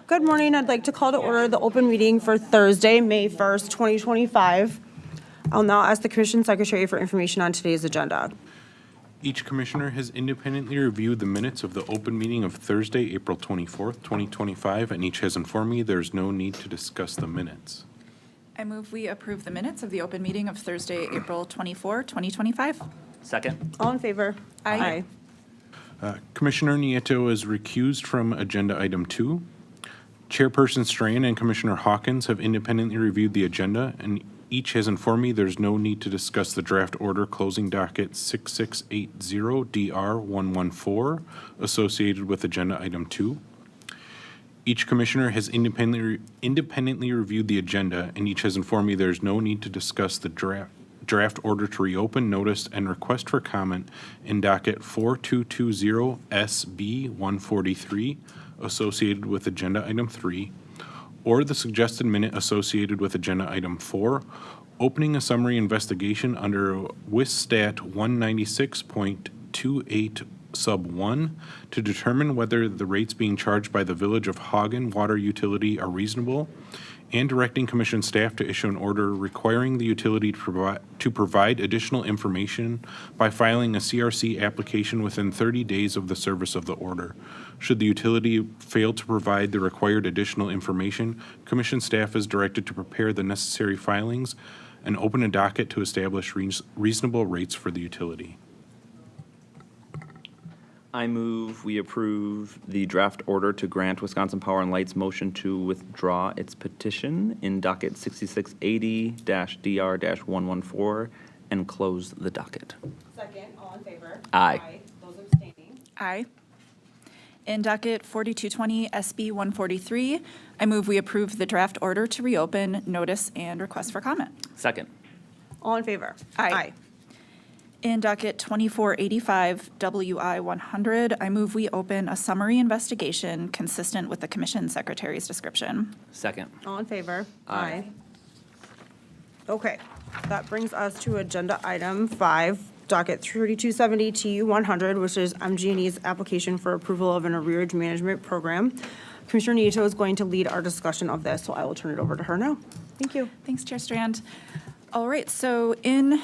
Good morning. I'd like to call to order the open meeting for Thursday, May 1st, 2025. I'll now ask the Commission Secretary for information on today's agenda. Each commissioner has independently reviewed the minutes of the open meeting of Thursday, April 24th, 2025, and each has informed me there's no need to discuss the minutes. I move we approve the minutes of the open meeting of Thursday, April 24, 2025. Second. All in favor? Aye. Commissioner Nieto is recused from agenda item 2. Chairperson Strain and Commissioner Hawkins have independently reviewed the agenda, and each has informed me there's no need to discuss the draft order closing docket 6680-DR114 associated with agenda item 2. Each commissioner has independently reviewed the agenda, and each has informed me there's no need to discuss the draft order to reopen, notice, and request for comment in docket 4220-SB143 associated with agenda item 3, or the suggested minute associated with agenda item 4, opening a summary investigation under WISSTAT 196.28 sub 1 to determine whether the rates being charged by the Village of Haugen water utility are reasonable, and directing Commission staff to issue an order requiring the utility to provide additional information by filing a CRC application within 30 days of the service of the order. Should the utility fail to provide the required additional information, Commission staff is directed to prepare the necessary filings and open a docket to establish reasonable rates for the utility. I move we approve the draft order to grant Wisconsin Power and Light's motion to withdraw its petition in docket 6680-DR-114 and close the docket. Second, all in favor? Aye. Those abstaining? Aye. In docket 4220 SB 143, I move we approve the draft order to reopen, notice, and request for comment. Second. All in favor? Aye. In docket 2485 WI 100, I move we open a summary investigation consistent with the Commission Secretary's description. Second. All in favor? Aye. Okay, that brings us to agenda item 5, docket 3270 TU 100, which is MG&E's application for approval of an arrearage management program. Commissioner Nieto is going to lead our discussion of this, so I will turn it over to her now. Thank you. Thanks, Chair Strand. All right, so in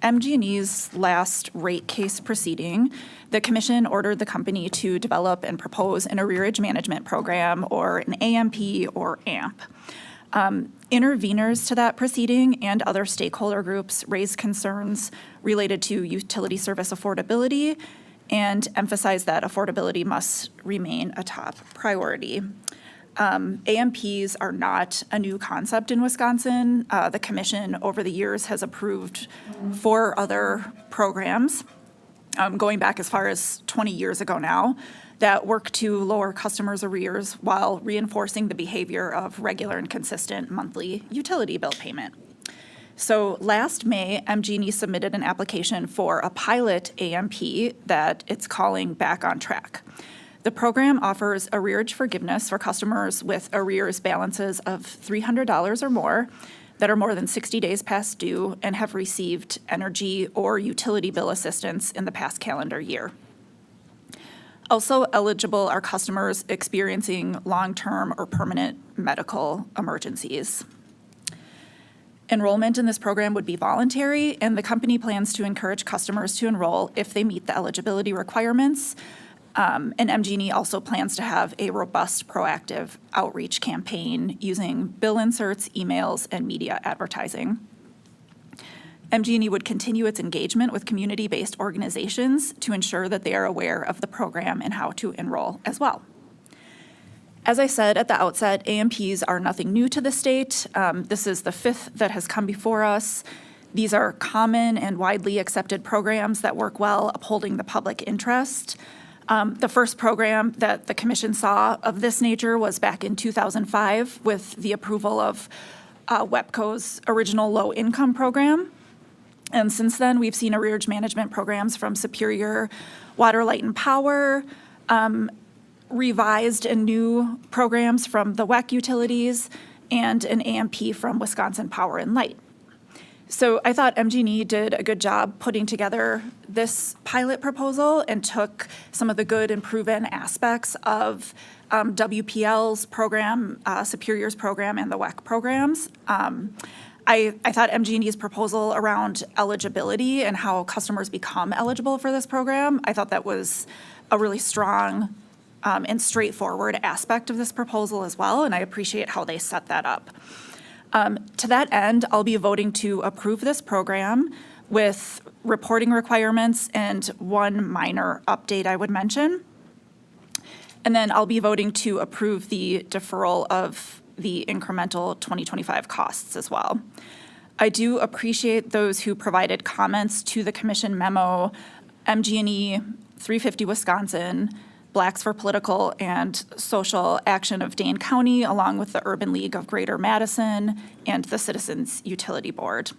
MG&E's last rate case proceeding, the Commission ordered the company to develop and propose an arrearage management program, or an AMP or AMP. Interveners to that proceeding and other stakeholder groups raised concerns related to utility service affordability and emphasized that affordability must remain a top priority. AMPs are not a new concept in Wisconsin. The Commission over the years has approved 4 other programs, going back as far as 20 years ago now, that work to lower customers' arrears while reinforcing the behavior of regular and consistent monthly utility bill payment. So last May, MG&E submitted an application for a pilot AMP that it's calling Back on Track. The program offers arrearage forgiveness for customers with arrears balances of $300 or more that are more than 60 days past due and have received energy or utility bill assistance in the past calendar year. Also eligible are customers experiencing long-term or permanent medical emergencies. Enrollment in this program would be voluntary, and the company plans to encourage customers to enroll if they meet the eligibility requirements. And MG&E also plans to have a robust, proactive outreach campaign using bill inserts, emails, and media advertising. MG&E would continue its engagement with community-based organizations to ensure that they are aware of the program and how to enroll as well. As I said at the outset, AMPs are nothing new to the state. This is the 5th that has come before us. These are common and widely accepted programs that work well upholding the public interest. The first program that the Commission saw of this nature was back in 2005 with the approval of WEPCO's original low-income program. And since then, we've seen arrearage management programs from Superior Water, Light, and Power, revised and new programs from the WEC utilities, and an AMP from Wisconsin Power and Light. So I thought MG&E did a good job putting together this pilot proposal and took some of the good and proven aspects of WPL's program, Superior's program, and the WEC programs. I thought MG&E's proposal around eligibility and how customers become eligible for this program, I thought that was a really strong and straightforward aspect of this proposal as well, and I appreciate how they set that up. To that end, I'll be voting to approve this program with reporting requirements and one minor update I would mention. And then I'll be voting to approve the deferral of the incremental 2025 costs as well. I do appreciate those who provided comments to the commission memo, MG&E, 350 Wisconsin, Blacks for Political and Social Action of Dane County, along with the Urban League of Greater Madison and the Citizens Utility Board.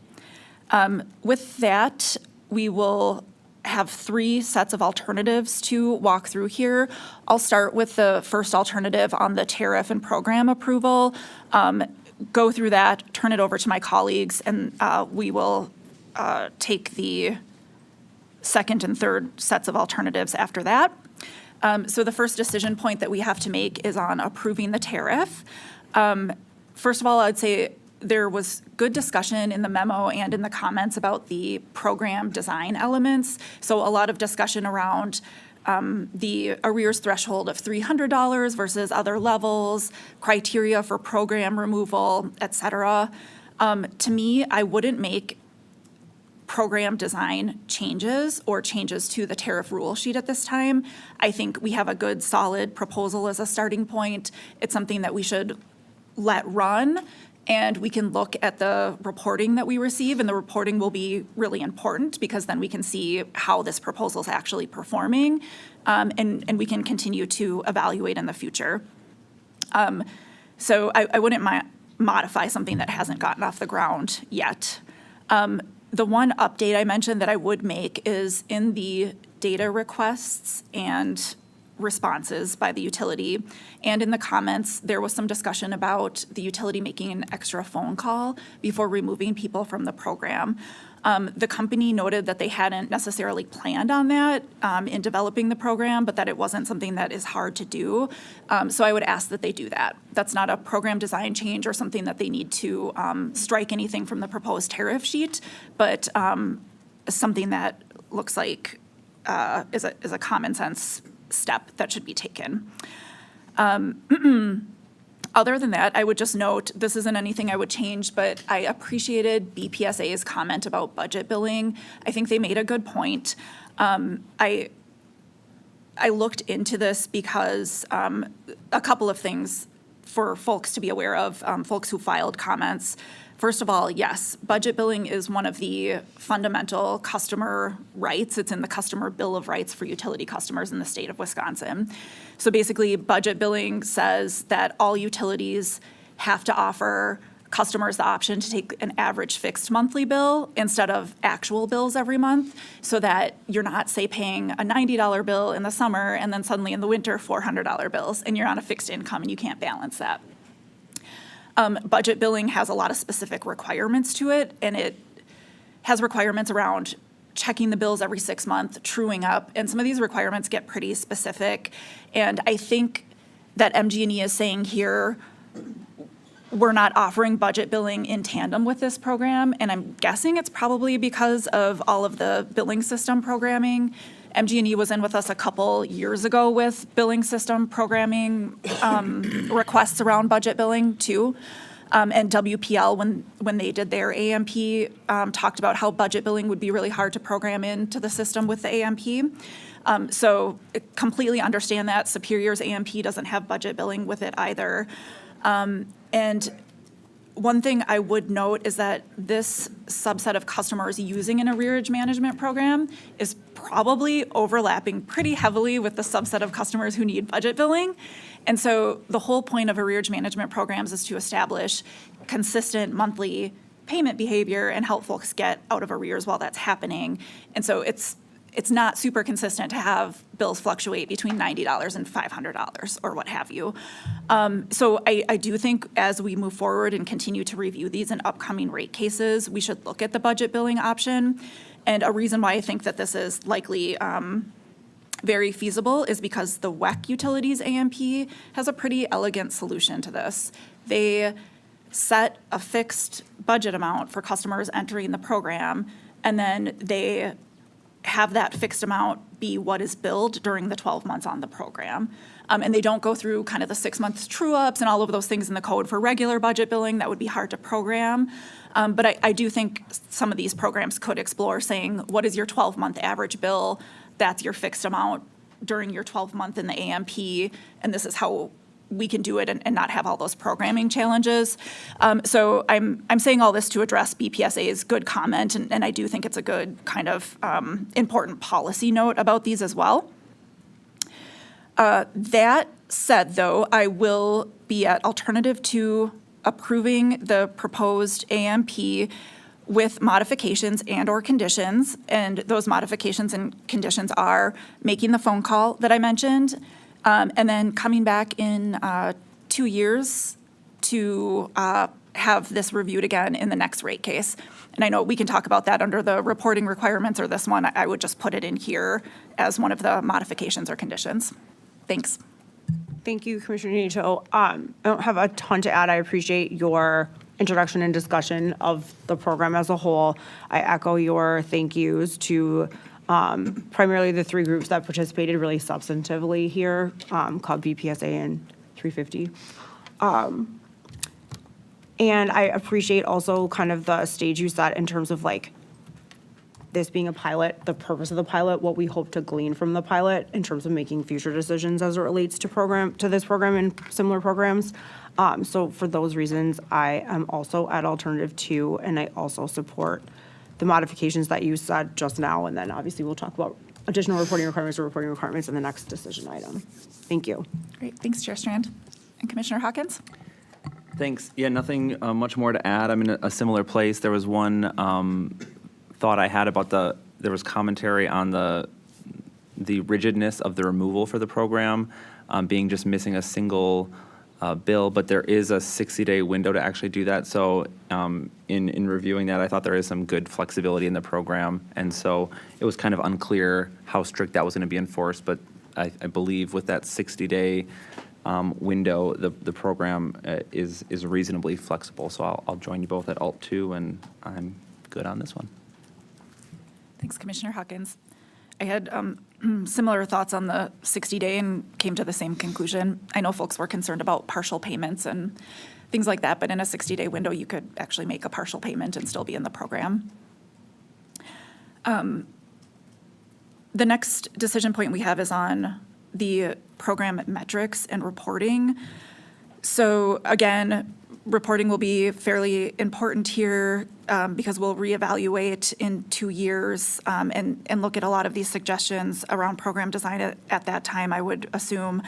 With that, we will have 3 sets of alternatives to walk through here. I'll start with the first alternative on the tariff and program approval, go through that, turn it over to my colleagues, and we will take the second and third sets of alternatives after that. So the first decision point that we have to make is on approving the tariff. First of all, I'd say there was good discussion in the memo and in the comments about the program design elements. So a lot of discussion around the arrears threshold of $300 versus other levels, criteria for program removal, et cetera. To me, I wouldn't make program design changes or changes to the tariff rule sheet at this time. I think we have a good, solid proposal as a starting point. It's something that we should let run, and we can look at the reporting that we receive, and the reporting will be really important because then we can see how this proposal is actually performing, and we can continue to evaluate in the future. So I wouldn't modify something that hasn't gotten off the ground yet. The one update I mentioned that I would make is in the data requests and responses by the utility, and in the comments, there was some discussion about the utility making an extra phone call before removing people from the program. The company noted that they hadn't necessarily planned on that in developing the program, but that it wasn't something that is hard to do. So I would ask that they do that. That's not a program design change or something that they need to strike anything from the proposed tariff sheet, but something that looks like is a common sense step that should be taken. Other than that, I would just note, this isn't anything I would change, but I appreciated BPSA's comment about budget billing. I think they made a good point. I looked into this because a couple of things for folks to be aware of, folks who filed comments. First of all, yes, budget billing is one of the fundamental customer rights. It's in the Customer Bill of Rights for utility customers in the state of Wisconsin. So basically, budget billing says that all utilities have to offer customers the option to take an average fixed monthly bill instead of actual bills every month, so that you're not, say, paying a $90 bill in the summer and then suddenly in the winter $400 bills, and you're on a fixed income and you can't balance that. Budget billing has a lot of specific requirements to it, and it has requirements around checking the bills every 6 months, truing up, and some of these requirements get pretty specific. And I think that MG&E is saying here, we're not offering budget billing in tandem with this program, and I'm guessing it's probably because of all of the billing system programming. MG&E was in with us a couple years ago with billing system programming requests around budget billing too. And WPL, when they did their AMP, talked about how budget billing would be really hard to program into the system with the AMP. So I completely understand that. Superior's AMP doesn't have budget billing with it either. And one thing I would note is that this subset of customers using an arrearage management program is probably overlapping pretty heavily with the subset of customers who need budget billing. And so the whole point of arrearage management programs is to establish consistent monthly payment behavior and help folks get out of arrears while that's happening. And so it's not super consistent to have bills fluctuate between $90 and $500 or what have you. So I do think as we move forward and continue to review these in upcoming rate cases, we should look at the budget billing option. And a reason why I think that this is likely very feasible is because the WEC Utilities AMP has a pretty elegant solution to this. They set a fixed budget amount for customers entering the program, and then they have that fixed amount be what is billed during the 12 months on the program. And they don't go through kind of the 6 months true-ups and all of those things in the code for regular budget billing. That would be hard to program. But I do think some of these programs could explore saying, what is your 12-month average bill? That's your fixed amount during your 12-month in the AMP, and this is how we can do it and not have all those programming challenges. So I'm saying all this to address BPSA's good comment, and I do think it's a good kind of important policy note about these as well. That said, though, I will be at alternative to approving the proposed AMP with modifications and/or conditions, and those modifications and conditions are making the phone call that I mentioned, and then coming back in 2 years to have this reviewed again in the next rate case. And I know we can talk about that under the reporting requirements or this one. I would just put it in here as one of the modifications or conditions. Thanks. Thank you, Commissioner Nito. I don't have a ton to add. I appreciate your introduction and discussion of the program as a whole. I echo your thank yous to primarily the three groups that participated really substantively here, called BPSA and 350. And I appreciate also kind of the stage you set in terms of like this being a pilot, the purpose of the pilot, what we hope to glean from the pilot in terms of making future decisions as it relates to this program and similar programs. So for those reasons, I am also at alternative 2, and I also support the modifications that you said just now, and then obviously we'll talk about additional reporting requirements in the next decision item. Thank you. Great, thanks, Chair Strand. And Commissioner Hawkins? Thanks. Yeah, nothing much more to add. I'm in a similar place. There was one thought I had about there was commentary on the rigidness of the removal for the program, being just missing a single bill, but there is a 60-day window to actually do that. So in reviewing that, I thought there is some good flexibility in the program. And so it was kind of unclear how strict that was going to be enforced, but I believe with that 60-day window, the program is reasonably flexible. So I'll join you both at Alt 2, and I'm good on this one. Thanks, Commissioner Hawkins. I had similar thoughts on the 60-day and came to the same conclusion. I know folks were concerned about partial payments and things like that, but in a 60-day window, you could actually make a partial payment and still be in the program. The next decision point we have is on the program metrics and reporting. So again, reporting will be fairly important here because we'll reevaluate in 2 years and look at a lot of these suggestions around program design at that time, I would assume.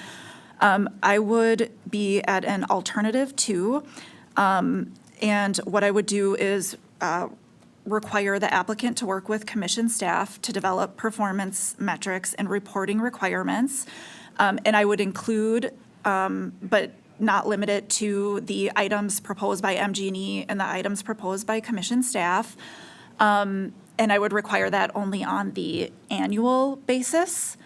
I would be at an alternative 2, and what I would do is require the applicant to work with commission staff to develop performance metrics and reporting requirements. And I would include, but not limited to, the items proposed by MG&E and the items proposed by commission staff. And I would require that only on the annual basis.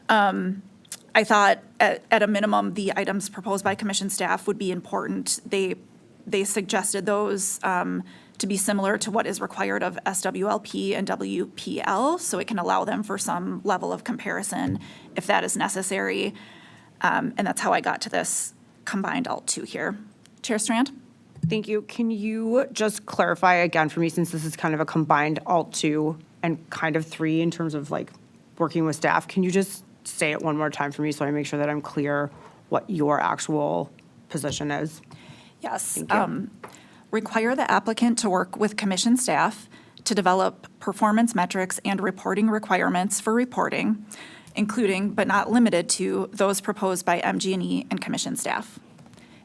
I thought at a minimum, the items proposed by commission staff would be important. They suggested those to be similar to what is required of SWLP and WPL, so it can allow them for some level of comparison if that is necessary. And that's how I got to this combined Alt 2 here. Chair Strand? Thank you. Can you just clarify again for me, since this is kind of a combined Alt 2 and kind of 3 in terms of like working with staff, can you just say it one more time for me so I make sure that I'm clear what your actual position is? Yes. Thank you. Require the applicant to work with commission staff to develop performance metrics and reporting requirements for reporting, including but not limited to those proposed by MG&E and commission staff.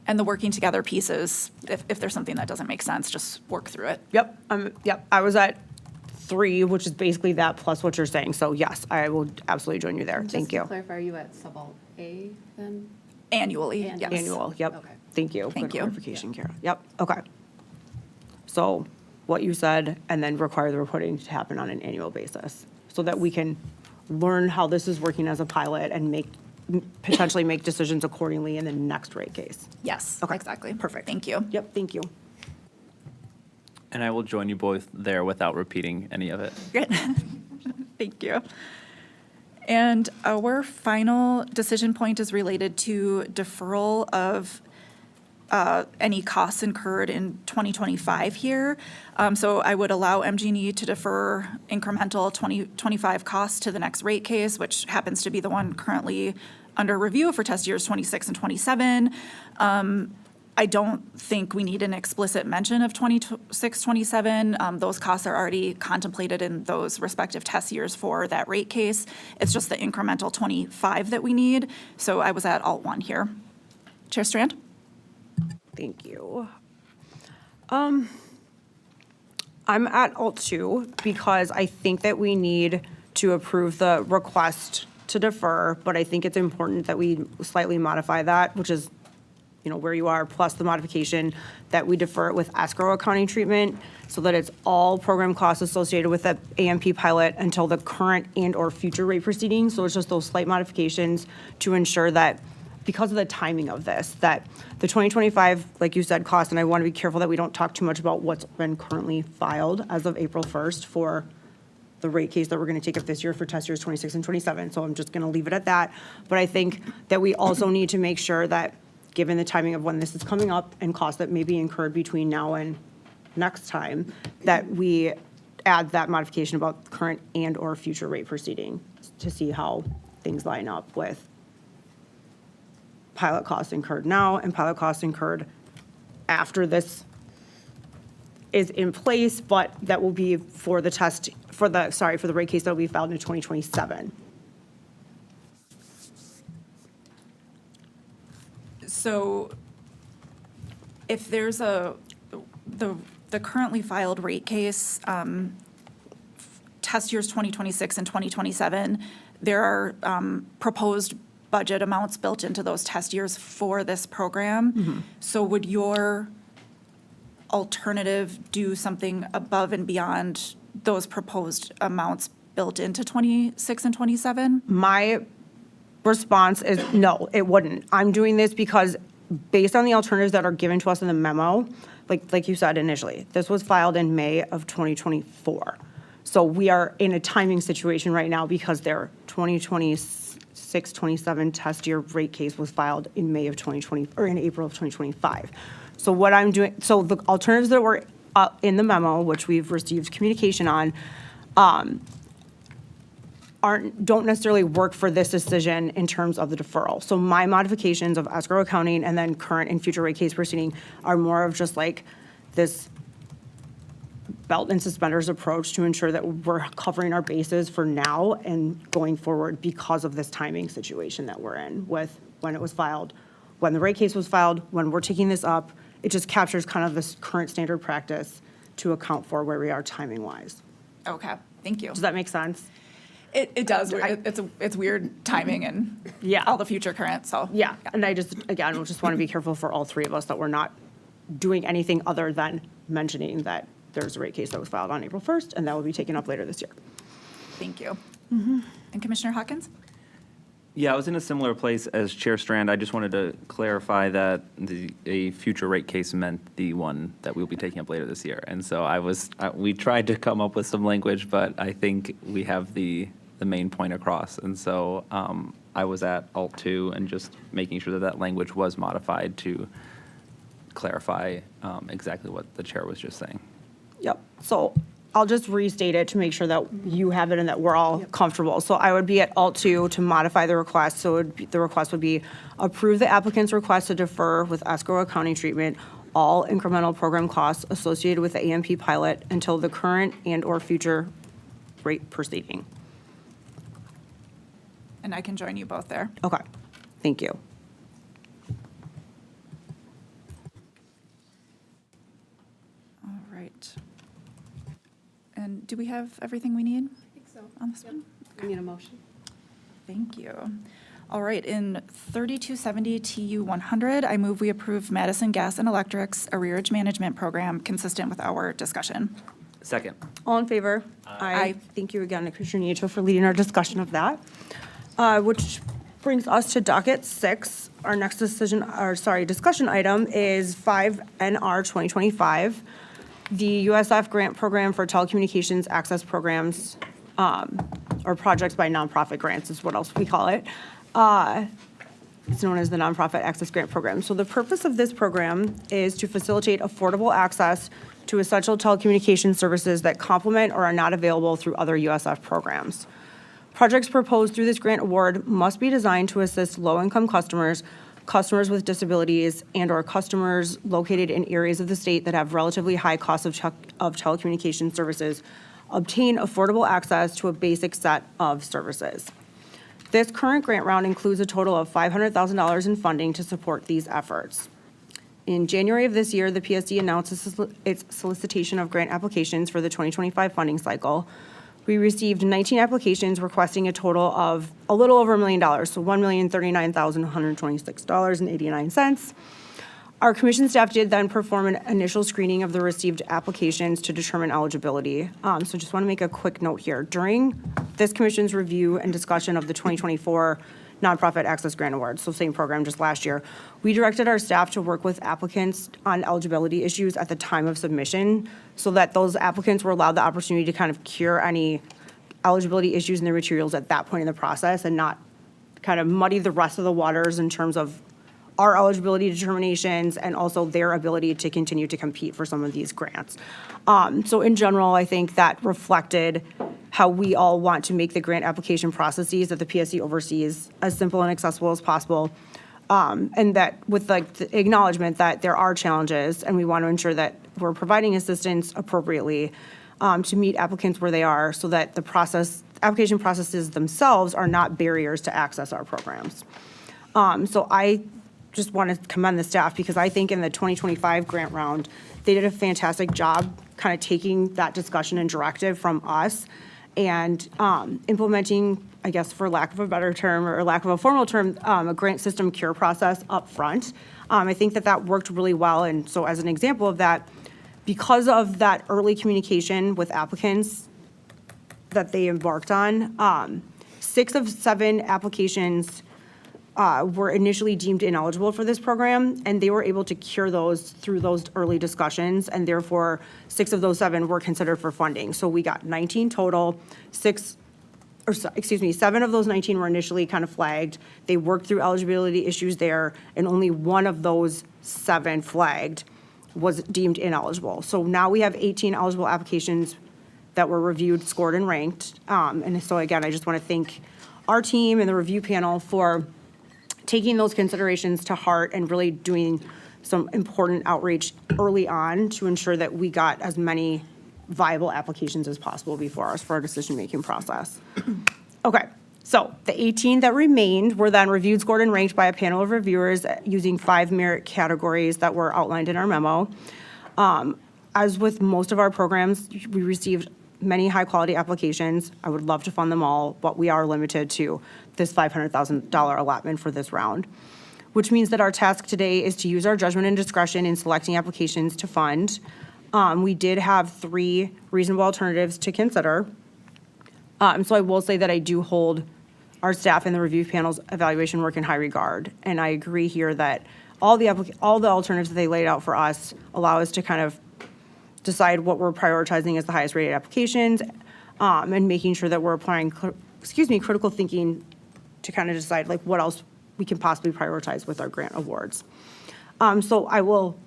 And the working together pieces, if there's something that doesn't make sense, just work through it. Yep. Yep. I was at 3, which is basically that plus what you're saying. So yes, I will absolutely join you there. Thank you. Just to clarify, are you at sub-alt A then? Annually, Annual. yes. Annual. Yep. Okay. Thank you. Thank Good you. clarification, Kara. Yep. Okay. So what you said, and then require the reporting to happen on an annual basis so that we can learn how this is working as a pilot and potentially make decisions accordingly in the next rate case. Yes, Okay, exactly. perfect. Thank you. Yep, thank you. And I will join you both there without repeating any of it. Good. Thank you. And our final decision point is related to deferral of any costs incurred in 2025 here. So I would allow MG&E to defer incremental 2025 costs to the next rate case, which happens to be the one currently under review for test years 26 and 27. I don't think we need an explicit mention of 26, 27. Those costs are already contemplated in those respective test years for that rate case. It's just the incremental 25 that we need. So I was at Alt 1 here. Chair Strand? Thank you. I'm at Alt 2 because I think that we need to approve the request to defer, but I think it's important that we slightly modify that, which is, where you are, plus the modification that we defer it with escrow accounting treatment so that it's all program costs associated with the AMP pilot until the current and/or future rate proceedings. So it's just those slight modifications to ensure that because of the timing of this, that the 2025, like you said, cost, and I want to be careful that we don't talk too much about what's been currently filed as of April 1st for the rate case that we're going to take up this year for test years 26 and 27. So I'm just going to leave it at that. But I think that we also need to make sure that, given the timing of when this is coming up and costs that may be incurred between now and next time, that we add that modification about current and/or future rate proceeding to see how things line up with pilot costs incurred now and pilot costs incurred after this is in place, but that will be for the rate case that will be filed in 2027. So if there's the currently filed rate case, test years 2026 and 2027, there are proposed budget amounts built into those test years for this program. So would your alternative do something above and beyond those proposed amounts built into 26 and 27? My response is no, it wouldn't. I'm doing this because based on the alternatives that are given to us in the memo, like you said initially, this was filed in May of 2024. So we are in a timing situation right now because their 2026, 27 test year rate case was filed in May of 2020, or in April of 2025. So what I'm doing, so the alternatives that were in the memo, which we've received communication on, don't necessarily work for this decision in terms of the deferral. So my modifications of escrow accounting and then current and future rate case proceeding are more of just like this belt and suspenders approach to ensure that we're covering our bases for now and going forward because of this timing situation that we're in with when it was filed, when the rate case was filed, when we're taking this up. It just captures kind of this current standard practice to account for where we are timing-wise. Okay, thank you. Does that make sense? It does. It's weird timing and Yeah. all the future current, so. Yeah, and I just want to be careful for all three of us that we're not doing anything other than mentioning that there's a rate case that was filed on April 1st, and that will be taken up later this year. Thank you. And Commissioner Hawkins? Yeah, I was in a similar place as Chair Strand. I just wanted to clarify that a future rate case meant the one that we'll be taking up later this year. And so we tried to come up with some language, but I think we have the main point across. And so I was at Alt 2 and just making sure that language was modified to clarify exactly what the chair was just saying. Yep, so I'll just restate it to make sure that you have it and that we're all comfortable. So I would be at Alt 2 to modify the request. So the request would be approve the applicant's request to defer with escrow accounting treatment all incremental program costs associated with the AMP pilot until the current and/or future rate proceeding. And I can join you both there. Okay, thank you. All right. And do we have everything we need I think so. on this one? I need a motion. Thank you. All right, in 3270 TU 100, I move we approve Madison Gas and Electric's arrearage management program consistent with our discussion. Second. All in favor? Aye. Thank you again, Commissioner Nieto, for leading our discussion of that. Which brings us to docket 6. Our next discussion item is 5 NR 2025, the USF grant program for telecommunications access programs, or projects by nonprofit grants is what else we call it. It's known as the Nonprofit Access Grant Program. So the purpose of this program is to facilitate affordable access to essential telecommunications services that complement or are not available through other USF programs. Projects proposed through this grant award must be designed to assist low-income customers, customers with disabilities, and/or customers located in areas of the state that have relatively high costs of telecommunications services obtain affordable access to a basic set of services. This current grant round includes a total of $500,000 in funding to support these efforts. In January of this year, the PSC announced its solicitation of grant applications for the 2025 funding cycle. We received 19 applications requesting a total of a little over $1 million, so $1,039,126.89. Our commission staff did then perform an initial screening of the received applications to determine eligibility. So just want to make a quick note here. During this commission's review and discussion of the 2024 Nonprofit Access Grant Award, so same program just last year, we directed our staff to work with applicants on eligibility issues at the time of submission so that those applicants were allowed the opportunity to kind of cure any eligibility issues in their materials at that point in the process and not kind of muddy the rest of the waters in terms of our eligibility determinations and also their ability to continue to compete for some of these grants. So in general, I think that reflected how we all want to make the grant application processes that the PSC oversees as simple and accessible as possible. And that with like the acknowledgement that there are challenges and we want to ensure that we're providing assistance appropriately to meet applicants where they are so that the application processes themselves are not barriers to access our programs. So I just want to commend the staff because I think in the 2025 grant round, they did a fantastic job kind of taking that discussion and directive from us and implementing, I guess for lack of a better term or lack of a formal term, a grant system cure process up front. I think that worked really well. And so as an example of that, because of that early communication with applicants that they embarked on, 6 of 7 applications were initially deemed ineligible for this program, and they were able to cure those through those early discussions, and therefore 6 of those 7 were considered for funding. So we got 19 total, 7 of those 19 were initially kind of flagged. They worked through eligibility issues there, and only 1 of those 7 flagged was deemed ineligible. So now we have 18 eligible applications that were reviewed, scored, and ranked. And so again, I just want to thank our team and the review panel for taking those considerations to heart and really doing some important outreach early on to ensure that we got as many viable applications as possible before us for our decision-making process. Okay, so the 18 that remained were then reviewed, scored, and ranked by a panel of reviewers using 5 merit categories that were outlined in our memo. As with most of our programs, we received many high-quality applications. I would love to fund them all, but we are limited to this $500,000 allotment for this round, which means that our task today is to use our judgment and discretion in selecting applications to fund. We did have 3 reasonable alternatives to consider. So I will say that I do hold our staff and the review panel's evaluation work in high regard. And I agree here that all the alternatives that they laid out for us allow us to kind of decide what we're prioritizing as the highest rated applications, and making sure that we're applying, critical thinking to kind of decide like what else we can possibly prioritize with our grant awards. So I will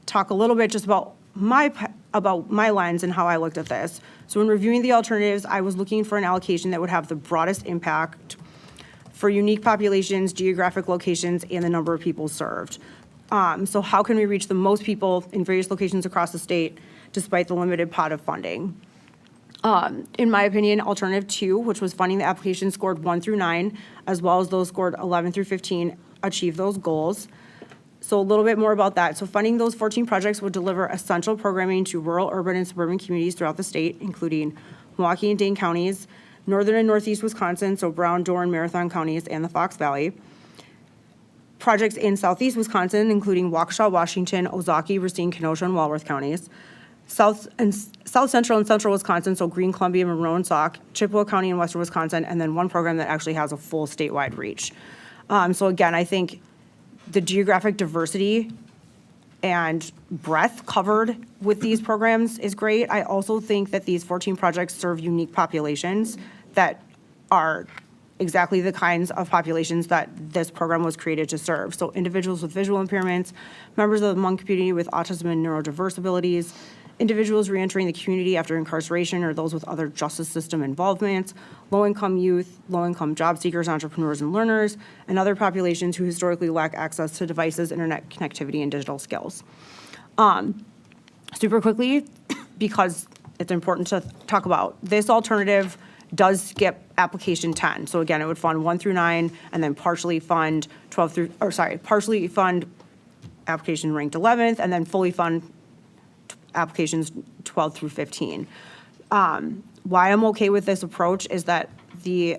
talk a little bit just about my lens and how I looked at this. So in reviewing the alternatives, I was looking for an allocation that would have the broadest impact for unique populations, geographic locations, and the number of people served. So how can we reach the most people in various locations across the state despite the limited pot of funding? In my opinion, alternative 2, which was funding the applications scored 1 through 9, as well as those scored 11 through 15, achieve those goals. So a little bit more about that. So funding those 14 projects would deliver essential programming to rural, urban, and suburban communities throughout the state, including Milwaukee and Dane counties, northern and northeast Wisconsin, so Brown, Dorn, Marathon counties, and the Fox Valley. Projects in southeast Wisconsin, including Waukesha, Washington, Ozaukee, Racine, Kenosha, and Walworth counties. South Central and Central Wisconsin, so Green, Columbia, Monroe, and Sauk, Chippewa County and Western Wisconsin, and then one program that actually has a full statewide reach. So again, I think the geographic diversity and breadth covered with these programs is great. I also think that these 14 projects serve unique populations that are exactly the kinds of populations that this program was created to serve. So individuals with visual impairments, members of the Hmong community with autism and neurodiverse abilities, individuals reentering the community after incarceration or those with other justice system involvements, low-income youth, low-income job seekers, entrepreneurs, and learners, and other populations who historically lack access to devices, internet connectivity, and digital skills. Super quickly, because it's important to talk about, this alternative does skip application 10. So again, it would fund 1 through 9 and then partially fund partially fund application ranked 11th and then fully fund applications 12 through 15. Why I'm okay with this approach is that the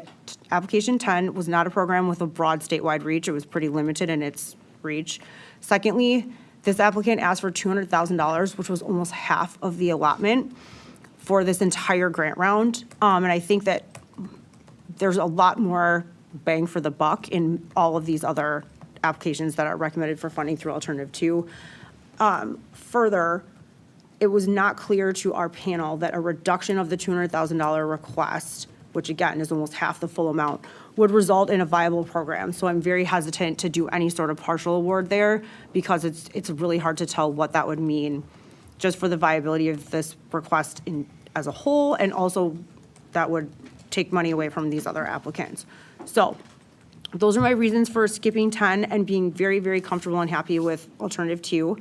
application 10 was not a program with a broad statewide reach. It was pretty limited in its reach. Secondly, this applicant asked for $200,000, which was almost half of the allotment for this entire grant round. And I think that there's a lot more bang for the buck in all of these other applications that are recommended for funding through Alternative 2. Further, it was not clear to our panel that a reduction of the $200,000 request, which again is almost half the full amount, would result in a viable program. So I'm very hesitant to do any sort of partial award there because it's really hard to tell what that would mean just for the viability of this request as a whole, and also that would take money away from these other applicants. So those are my reasons for skipping 10 and being very, very comfortable and happy with Alternative 2.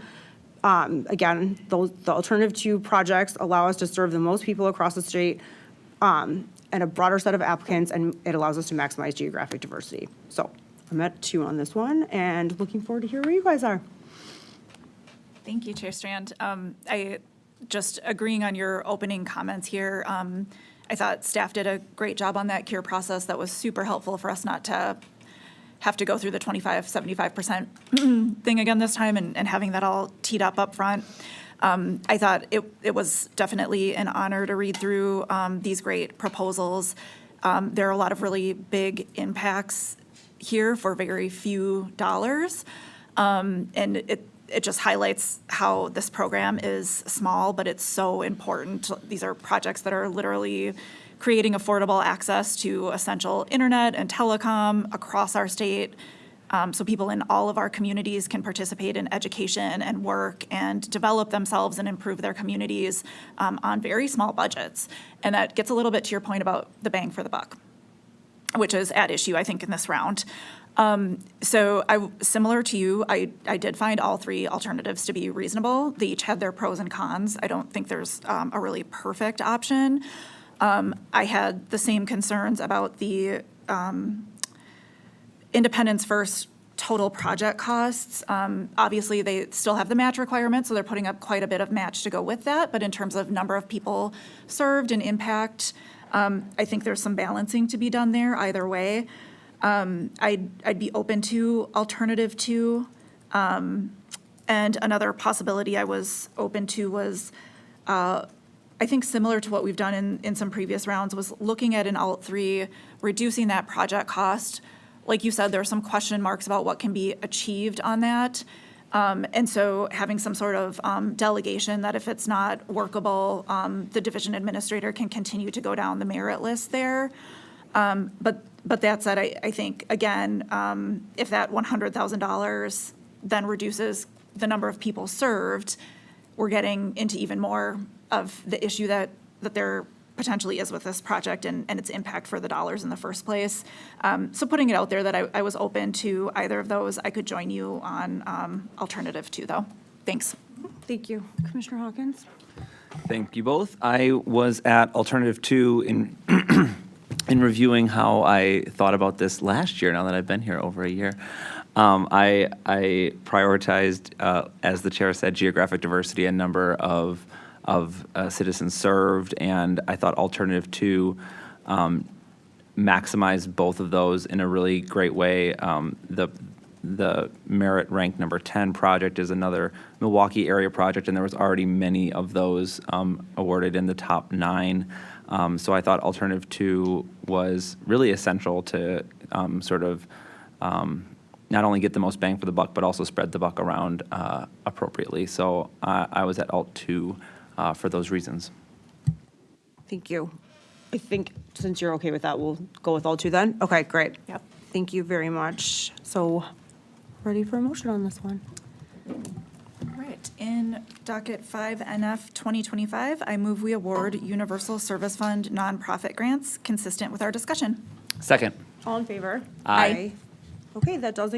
Again, the Alternative 2 projects allow us to serve the most people across the state and a broader set of applicants, and it allows us to maximize geographic diversity. So I'm at 2 on this one, and looking forward to hear where you guys are. Thank you, Chair Strand. I just agreeing on your opening comments here. I thought staff did a great job on that CURE process. That was super helpful for us not to have to go through the 75% thing again this time and having that all teed up front. I thought it was definitely an honor to read through these great proposals. There are a lot of really big impacts here for very few dollars. And it just highlights how this program is small, but it's so important. These are projects that are literally creating affordable access to essential internet and telecom across our state, so people in all of our communities can participate in education and work and develop themselves and improve their communities on very small budgets. And that gets a little bit to your point about the bang for the buck, which is at issue, I think, in this round. So similar to you, I did find all 3 alternatives to be reasonable. They each had their pros and cons. I don't think there's a really perfect option. I had the same concerns about the Independence First total project costs. Obviously, they still have the match requirement, so they're putting up quite a bit of match to go with that. But in terms of number of people served and impact, I think there's some balancing to be done there either way. I'd be open to Alternative 2. And another possibility I was open to was, I think similar to what we've done in some previous rounds, was looking at an Alt 3, reducing that project cost. Like you said, there are some question marks about what can be achieved on that. And so having some sort of delegation that if it's not workable, the division administrator can continue to go down the merit list there. But that said, I think, again, if that $100,000 then reduces the number of people served, we're getting into even more of the issue that there potentially is with this project and its impact for the dollars in the first place. So putting it out there that I was open to either of those, I could join you on Alternative 2, though. Thanks. Thank you. Commissioner Hawkins? Thank you both. I was at Alternative 2 in in reviewing how I thought about this last year, now that I've been here over a year. I prioritized, as the chair said, geographic diversity and number of citizens served, and I thought Alternative 2 maximized both of those in a really great way. the merit ranked number 10 project is another Milwaukee area project, and there was already many of those awarded in the top 9. So I thought alternative 2 was really essential to sort of not only get the most bang for the buck, but also spread the buck around appropriately. So I was at alt 2 for those reasons. Thank you. I think since you're okay with that, we'll go with all 2 then? Okay, great. Yep. Thank you very much. So, ready for a motion on this one? All right, in docket 5 NF 2025, I move we award Universal Service Fund nonprofit grants consistent with our discussion. Second. All in favor? Aye. Okay, that does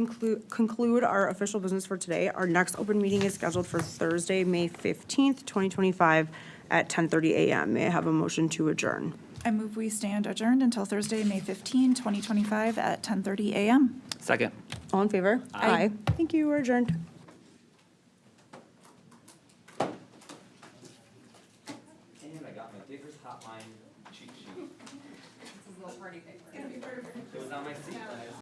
conclude our official business for today. Our next open meeting is scheduled for Thursday, May 15th, 2025 at 10:30 a.m. May I have a motion to adjourn? I move we stand adjourned until Thursday, May 15, 2025 at 10:30 a.m. Second. All in favor? Aye. Thank you, we're adjourned. And I got my Digger's Hotline cheat sheet. This is a little party thing. It was on my seat.